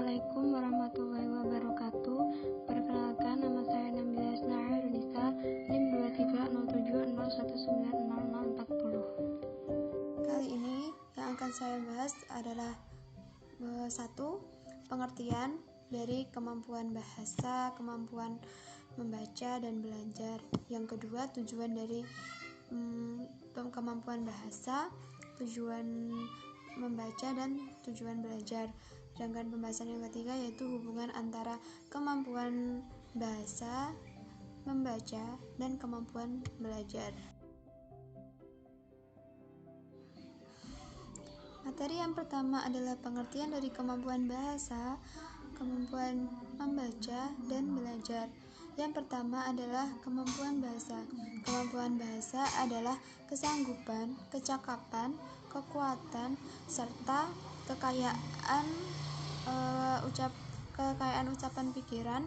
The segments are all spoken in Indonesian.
Assalamualaikum warahmatullahi wabarakatuh. Perkenalkan, nama saya Nabila Isnail Nisa, NIM 230701900040. Kali ini yang akan saya bahas adalah satu, pengertian dari kemampuan bahasa, kemampuan membaca dan belajar. Yang kedua, tujuan dari kemampuan bahasa, tujuan membaca dan tujuan belajar. Sedangkan pembahasan yang ketiga yaitu hubungan antara kemampuan bahasa, membaca, dan kemampuan belajar. Materi yang pertama adalah pengertian dari kemampuan bahasa, kemampuan membaca, dan belajar. Yang pertama adalah kemampuan bahasa. Kemampuan bahasa adalah kesanggupan, kecakapan, kekuatan, serta kekayaan ucapan pikiran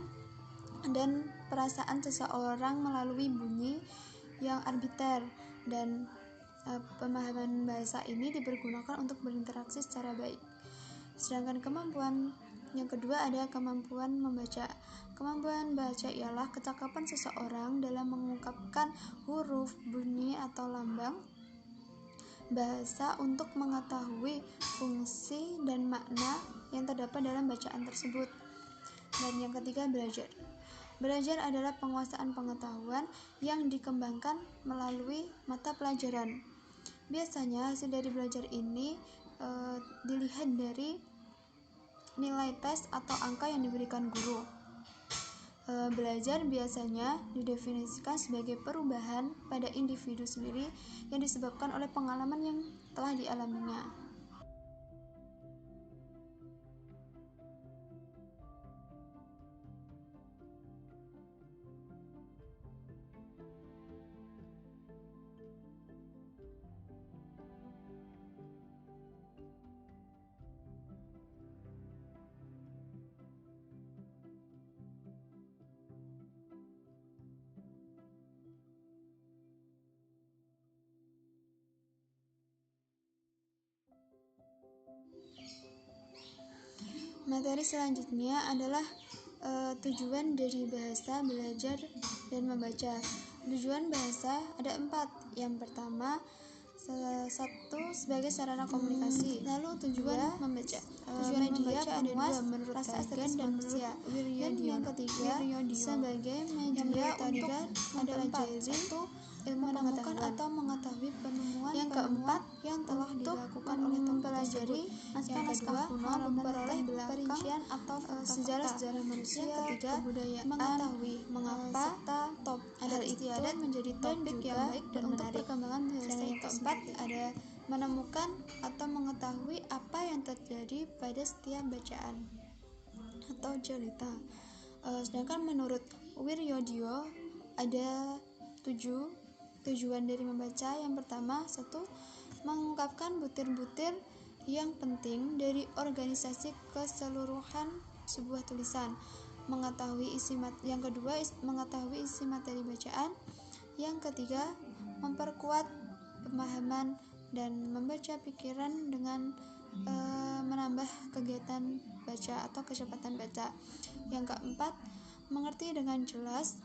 dan perasaan seseorang melalui bunyi yang arbiter, dan pemahaman bahasa ini dipergunakan untuk berinteraksi secara baik. Sedangkan kemampuan yang kedua ada kemampuan membaca. Kemampuan baca ialah kecakapan seseorang dalam mengungkapkan huruf, bunyi, atau lambang bahasa untuk mengetahui fungsi dan makna yang terdapat dalam bacaan tersebut. Dan yang ketiga, belajar. Belajar adalah penguasaan pengetahuan yang dikembangkan melalui mata pelajaran. Biasanya hasil dari belajar ini dilihat dari nilai tes atau angka yang diberikan guru. Belajar biasanya didefinisikan sebagai perubahan pada individu sendiri yang disebabkan oleh pengalaman yang telah dialaminya. Materi selanjutnya adalah tujuan dari bahasa, belajar, dan membaca. Tujuan bahasa ada 4. Yang pertama, satu, sebagai sarana komunikasi. Lalu tujuan membaca. Tujuan membaca ada 2, menurut Kagan dan menurut Wiryo. Yang ketiga, sebagai media untuk mempelajari ilmu pengetahuan atau mengetahui penemuan. Yang keempat, yang telah dilakukan oleh tokoh tersebut. Naskah kuno memperoleh perincian atau sejarah manusia. Yang ketiga, mengetahui mengapa hal istiadat menjadi topik yang baik dan untuk perkembangan bahasa. Dan yang keempat ada menemukan atau mengetahui apa yang terjadi pada setiap bacaan atau cerita. Sedangkan menurut Wiryodio ada 7 tujuan dari membaca. Yang pertama, 1. Mengungkapkan butir-butir yang penting dari organisasi keseluruhan sebuah tulisan. Yang kedua, mengetahui isi materi bacaan. Yang ketiga, memperkuat pemahaman dan membaca pikiran dengan menambah kegiatan baca atau kecepatan baca. Yang keempat, mengerti dengan jelas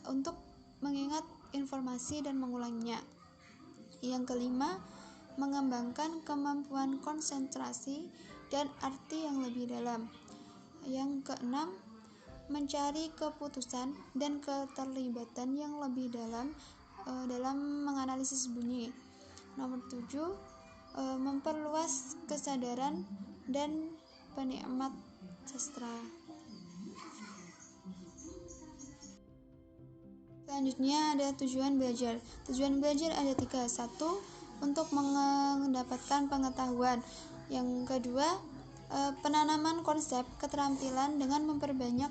untuk mengingat informasi dan mengulanginya. Yang kelima, mengembangkan kemampuan konsentrasi dan arti yang lebih dalam. Yang keenam, mencari keputusan dan keterlibatan yang lebih dalam menganalisis bunyi. Nomor 7, memperluas kesadaran dan penikmat sastra. Selanjutnya ada tujuan belajar. Tujuan belajar ada 3. 1. Untuk mendapatkan pengetahuan. Yang kedua, penanaman konsep keterampilan dengan memperbanyak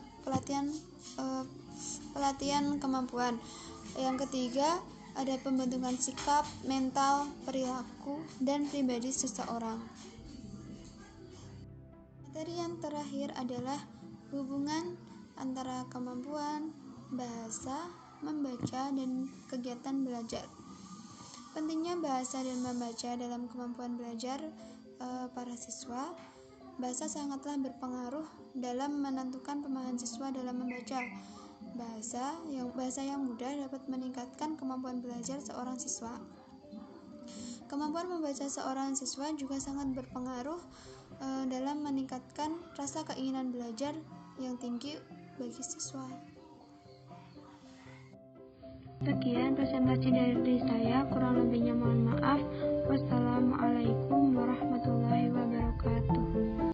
pelatihan kemampuan. Yang ketiga, ada pembentukan sikap, mental, perilaku, dan pribadi seseorang. Materi yang terakhir adalah hubungan antara kemampuan bahasa, membaca, dan kegiatan belajar. Pentingnya bahasa dan membaca dalam kemampuan belajar para siswa. Bahasa sangatlah berpengaruh dalam menentukan pemahaman siswa dalam membaca. Bahasa yang mudah dapat meningkatkan kemampuan belajar seorang siswa. Kemampuan membaca seorang siswa juga sangat berpengaruh dalam meningkatkan rasa keinginan belajar yang tinggi bagi siswa. Sekian presentasi dari saya, kurang lebihnya mohon maaf. Wassalamualaikum.